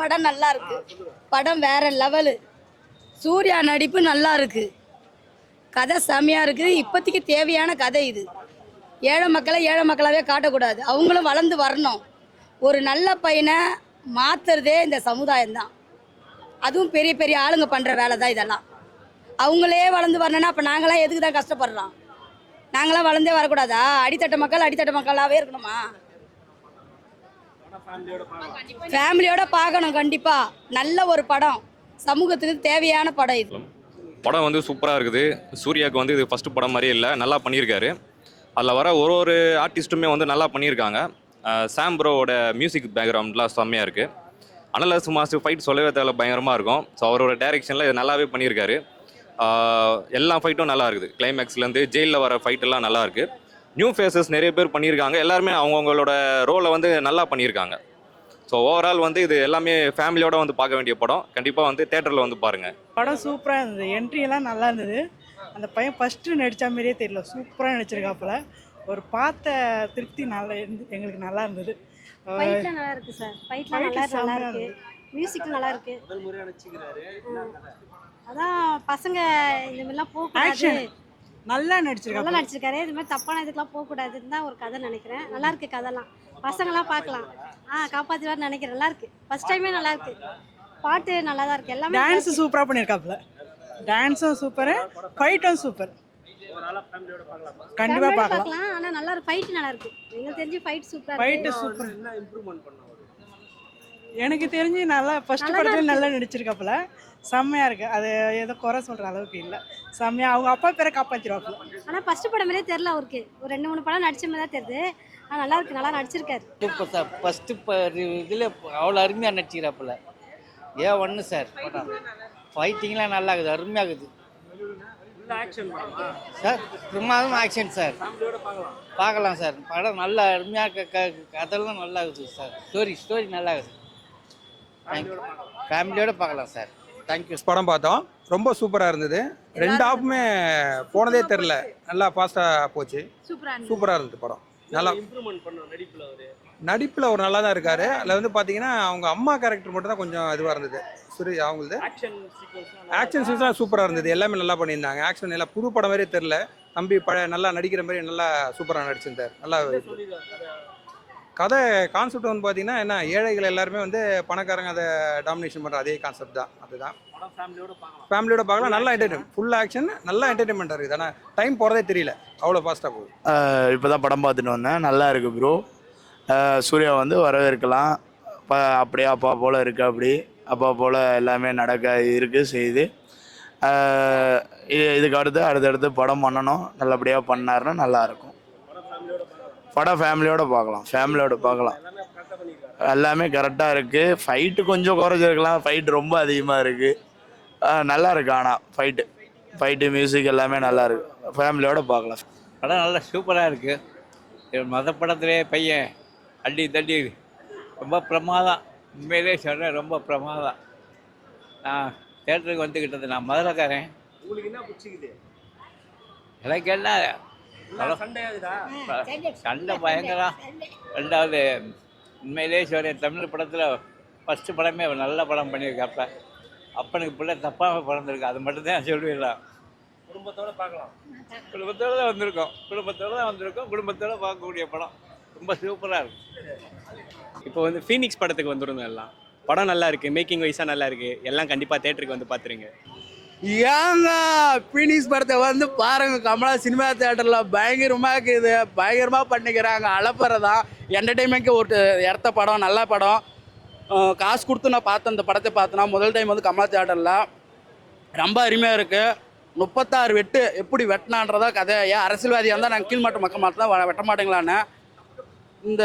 படம் நல்லா இருக்கு. படம் வேற லெவலு. சூர்யா நடிப்பு நல்லா இருக்கு. கதை செமையா இருக்குது. இப்போதைக்கு தேவையான கதை இது. ஏழை மக்களை ஏழை மக்களாகவே காட்டக்கூடாது. அவங்களும் வளர்ந்து வரணும். ஒரு நல்ல பையனை மாற்றுறதே இந்த சமுதாயம் தான். அதுவும் பெரிய பெரிய ஆளுங்க பண்ணுற வேலை தான் இதெல்லாம். அவங்களே வளர்ந்து வரணும்னா அப்போ நாங்களாம் எதுக்கு தான் கஷ்டப்படுறோம்? நாங்களாம் வளர்ந்தே வரக்கூடாதா? அடித்தட்ட மக்களாகவே இருக்கணுமா? ஃபேமிலியோட பார்க்கணும். கண்டிப்பாக நல்ல ஒரு படம், சமூகத்துக்கு தேவையான படம் இது. படம் வந்து சூப்பராக இருக்குது. சூர்யாவுக்கு வந்து இது ஃபஸ்ட்டு படம் மாதிரியே இல்லை, நல்லா பண்ணியிருக்காரு. அதில் வர ஒரு ஆர்டிஸ்ட்டுமே வந்து நல்லா பண்ணியிருக்காங்க. சாம் ப்ரோவோட மியூசிக் பேக்ரவுண்ட்லாம் செம்மையாக இருக்குது. அனலஸ் மாஸ்டர் ஃபைட் சொல்லவே தேவை, பயங்கரமாக இருக்கும். ஸோ அவரோட டைரெக்ஷனில் இது நல்லாவே பண்ணியிருக்காரு. எல்லா ஃபைட்டும் நல்லா இருக்குது. கிளைமேக்ஸ்லேருந்து ஜெயிலில் வர ஃபைட்டெல்லாம் நல்லா இருக்குது. நியூ ஃபேஸஸ் நிறைய பேர் பண்ணியிருக்காங்க. எல்லாருமே அவங்கவுங்களோட ரோலை வந்து நல்லா பண்ணியிருக்காங்க. ஸோ ஓவரால் வந்து இது எல்லாமே ஃபேமிலியோடு வந்து பார்க்க வேண்டிய படம். கண்டிப்பாக வந்து தேட்டரில் வந்து பாருங்கள். படம் சூப்பராக இருந்தது. என்ட்ரியெல்லாம் நல்லா இருந்தது. அந்த பையன் ஃபஸ்ட்டு நடித்த மாதிரியே தெரியல, சூப்பராக நடிச்சிருக்காப்புல. ஒரு பார்த்த திருப்தி நல்லா இருந்து எங்களுக்கு நல்லா இருந்தது. ஃபைட்லாம் நல்லா இருக்கு சார். ஃபைட்லாம் நல்லா இருக்கு. மியூசிக் நல்லா இருக்கு. முதல் முறையா நடிச்சுக்கிறாரு. அதான் பசங்க இந்த மாதிரிலாம் போகக்கூடாது. ஆக்ஷன் நல்லா நல்லா நடிச்சிருக்காங்க. நடிச்சிருக்காரு. இது மாதிரி தப்பான இதுக்கெல்லாம் போகக்கூடாதுன்னு தான் ஒரு கதை நினைக்கிறேன். நல்லா இருக்கு கதைலாம். பசங்களாம் பார்க்கலாம். காப்பாற்றுவார்னு நினைக்கிறேன். நல்லா இருக்கு. ஃபர்ஸ்ட் டைமே நல்லா இருக்கு. பாட்டு நல்லா தான் இருக்கு. எல்லாமே டான்ஸு சூப்பராக பண்ணியிருக்காப்புல. டான்ஸும் சூப்பரு, ஃபைட்டும் சூப்பர். கண்டிப்பாக பார்க்கலாம். பார்க்கலாம். ஆனால் நல்லா இருக்கு. ஃபைட் நல்லா இருக்கு. எனக்கு தெரிஞ்சு ஃபைட் சூப்பராக ஃபைட்டு இருக்கு. சூப்பர். என்ன இம்ப்ரூவ்மெண்ட் பண்ணாரு? எனக்கு தெரிஞ்சு நல்லா ஃபர்ஸ்ட் படத்தில் நல்லா நடிச்சிருக்காப்புல. செம்மையாக இருக்குது. அது ஏதோ குறை சொல்கிற அளவுக்கு இல்லை. செம்மையாக அவங்க அப்பா பேரை காப்பாற்றிடுவாப்புல. ஆனால் ஃபர்ஸ்ட் படம் மாதிரியே தெரியல அவருக்கு. ஒரு 2-3 படம் நடிச்ச மாதிரி தான் தெரியுது. ஆனால் நல்லா இருக்கு. நல்லா நடிச்சிருக்காரு. Super sir. ஃபஸ்ட்டு இதில் அவ்வளோ அருமையாக நடிச்சிக்கிறாப்புல. ஏன் ஒன்று சார் படம் ஃபைட்டிங்லாம் நல்லா இருக்குது, அருமையாக இருக்குது சார். பிரமாதம் ஆக்ஷன் சார். பார்க்கலாம் சார். படம் நல்லா அருமையாக கதெல்லாம் நல்லா இருக்குது சார். ஸ்டோரி நல்லா இருக்குது. தேங்க்யூ. ஃபேமிலியோடு பார்க்கலாம் சார். தேங்க்யூ. படம் பார்த்தோம், ரொம்ப சூப்பராக இருந்தது. ரெண்டு ஆப்புமே போனதே தெரில, நல்லா ஃபாஸ்ட்டாக போச்சு. சூப்பராக இருந்தது படம். நல்லா இம்ப்ரூவ்மெண்ட் பண்ணாரு நடிப்புல அவரு. நடிப்பில் ஒரு நல்லா தான் இருக்காரு. அதில் வந்து பார்த்தீங்கன்னா அவங்க அம்மா கேரக்டர் மட்டும் தான் கொஞ்சம் இதுவாக இருந்தது. அவங்களது ஆக்ஷன் சீக்வன்ஸ் ஆக்ஷன் சீன்ஸ்லாம் சூப்பராக இருந்தது. எல்லாமே நல்லா பண்ணியிருந்தாங்க. ஆக்ஷன் எல்லாம் புது படம் மாதிரியே தெரில. தம்பி நல்லா நடிக்கிற மாதிரி நல்லா சூப்பராக நடிச்சிருந்தார். நல்லா கதை கான்செப்ட் வந்து பார்த்தீங்கன்னா என்ன, ஏழைகள் எல்லாருமே வந்து பணக்காரங்க அதை டாமினேஷன் பண்ணுற அதே கான்செப்ட் தான். அதுதான் ஃபேமிலியோட பார்க்கலாம். நல்லா என்டர்டைன்மெண்ட், ஃபுல் ஆக்ஷன், நல்லா என்டர்டைன்மெண்ட்டாக இருக்குது. ஆனால் டைம் போகிறதே தெரியல, அவ்வளோ ஃபாஸ்ட்டாக போகுது. இப்போ தான் படம் பார்த்துட்டு வந்தேன். நல்லா இருக்குது ப்ரோ. சூர்யா வந்து வரவேற்கலாம். அப்படியே அப்பா போல் இருக்குது. அப்படி அப்பா போல் எல்லாமே நடக்க இருக்குது செய்யுது. இதுக்கு அடுத்தடுத்து படம் பண்ணணும். நல்லபடியாக பண்ணாருன்னா நல்லாயிருக்கும். படம் ஃபேமிலியோடு பார்க்கலாம். எல்லாமே கரெக்டாக இருக்குது. ஃபைட்டு கொஞ்சம் குறைஞ்சிருக்கலாம். ஃபைட்டு ரொம்ப அதிகமாக இருக்குது. நல்லா இருக்கு. ஆனால் ஃபைட்டு மியூசிக் எல்லாமே நல்லா இருக்குது. ஃபேமிலியோடு பார்க்கலாம். படம் நல்லா சூப்பராக இருக்குது. மத படத்துலேயே பையன் அடி தட்டி ரொம்ப பிரமாதம். உண்மையிலே சொல்கிறேன், ரொம்ப பிரமாதம். நான் தேட்டருக்கு வந்துக்கிட்டது, நான் மதுரைக்காரன். உங்களுக்கு என்ன பிடிச்சிக்குது? எனக்கு என்ன சண்டை ஆகுதா? சண்டை பயங்கரம். ரெண்டாவது உண்மையிலே சொல்கிறேன், தமிழ் படத்தில் ஃபஸ்ட்டு படமே நல்ல படம் பண்ணியிருக்காப்ப. அப்பனுக்கு பிள்ளை தப்பாக பிறந்திருக்கு. அது மட்டும்தான் சொல்லிடலாம். குடும்பத்தோட பார்க்கலாம். குடும்பத்தோடு தான் வந்திருக்கோம். குடும்பத்தோடு பார்க்கக்கூடிய படம். ரொம்ப சூப்பராக இருக்கும். இப்போ வந்து ஃபீனிக்ஸ் படத்துக்கு வந்துருந்தோம். எல்லாம் படம் நல்லா இருக்குது. மேக்கிங் வைஸாக நல்லா இருக்குது. எல்லாம் கண்டிப்பாக தேட்டருக்கு வந்து பார்த்துருங்க. ஏங்க ஃபீனிக்ஸ் படத்தை வந்து பாருங்க. கமலா சினிமா தேட்டரில் பயங்கரமாக இருக்குது. பயங்கரமாக பண்ணிக்கிறாங்க. அலப்பறதான் என்டர்டெயின்மெண்ட்க்கு ஒரு இடத்த படம், நல்ல படம். காசு கொடுத்து நான் பார்த்தேன். அந்த படத்தை பார்த்தேன்னா முதல் டைம் வந்து கமலா தேட்டரில் ரொம்ப அருமையாக இருக்குது. 36 வெட்டு எப்படி வெட்டினான்றதா கதை. ஏன் அரசியல்வாதியாக இருந்தால் நாங்கள் கீழ்மட்ட மக்கள் மட்டும் தான் வெட்ட மாட்டேங்களான்னு. இந்த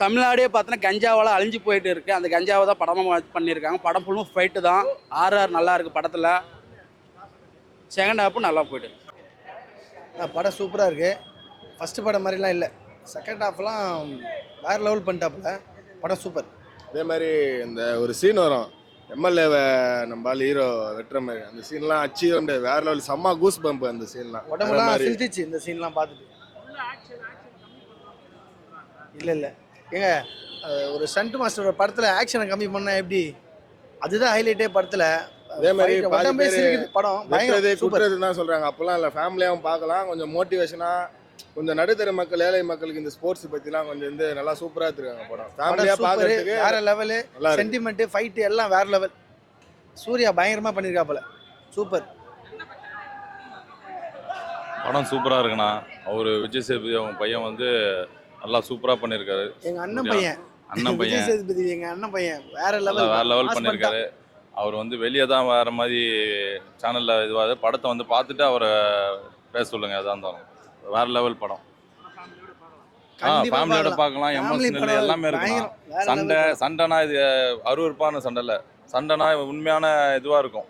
தமிழ்நாடே பார்த்தோன்னா கஞ்சாவால் அழிஞ்சு போயிட்டு இருக்குது. அந்த கஞ்சாவை தான் படமாக பண்ணியிருக்காங்க. படம் ஃபுல்லும் ஃபைட்டு தான். ஆர்ஆர் நல்லா இருக்குது படத்தில். செகண்ட் ஹாப்பும் நல்லா போய்ட்டு. படம் சூப்பராக இருக்குது. ஃபஸ்ட்டு படம் மாதிரிலாம் இல்லை. செகண்ட் ஹாஃப்லாம் வேறு லெவல் பண்ணிட்டாப்புல. படம் சூப்பர். அதே மாதிரி இந்த ஒரு சீன் வரும், எம்எல்ஏவை நம்ம ஹீரோ வெட்டுற மாதிரி. அந்த சீன்லாம் அச்சு வந்து வேறு லெவல், செம்ம கூஸ் பம்ப். அந்த சீன்லாம் உடம்புலாம் சிரிச்சிச்சு இந்த சீன்லாம் பார்த்துட்டு. இல்லை ஏங்க ஒரு ஸ்டண்ட் மாஸ்டரோட படத்தில் ஆக்ஷனை கம்மி பண்ணால் எப்படி? அதுதான் ஹைலைட்டே படத்தில். அதே மாதிரி Fight பாதி உடம்பே பேர் சிரிக்குது படம். வெட்டுறது பயங்கர சூப்பர். குட்டுறதுன்னு தான் சொல்கிறாங்க. அப்போல்லாம் இல்லை, ஃபேமிலியாகவும் பார்க்கலாம். கொஞ்சம் மோட்டிவேஷனாக கொஞ்சம் நடுத்தர மக்கள், ஏழை மக்களுக்கு இந்த ஸ்போர்ட்ஸ் பற்றிலாம் கொஞ்சம் வந்து நல்லா சூப்பராக எடுத்துருக்காங்க படம். ஃபேமிலியாக பார்க்கறதுக்கு வேற லெவலு. நல்லா இருக்கு. சென்டிமெண்ட், ஃபைட்டு எல்லாம் வேற லெவல். சூர்யா பயங்கரமா பண்ணியிருக்காப்புல. சூப்பர். படம் சூப்பராக இருக்குண்ணா. அவர் விஜய் சேதுபதி அவங்க பையன் வந்து நல்லா சூப்பராக பண்ணியிருக்காரு. எங்க அண்ணன் பையன். அண்ணன் விஜய் பையன் சேதுபதி எங்க அண்ணன் பையன் வேற நல்லா லெவல். வேற லெவல் பண்ணியிருக்காரு. அவர் வந்து வெளியே தான் வேறு மாதிரி சேனலில் இதுவாக படத்தை வந்து பார்த்துட்டு அவரை பேச சொல்லுங்கள். எதாக இருந்தாலும் வேறு லெவல் படம். கண்டிப்பா ஃபேமிலியோட பார்க்கலாம். பார்க்கலாம். Family எமோஷனல் படம் எல்லாமே இருக்கும். பயங்கரம். வேற சண்டை level. சண்டைனா இது அருவருப்பான சண்டை இல்லை. சண்டைனா உண்மையான இதுவாக இருக்கும்.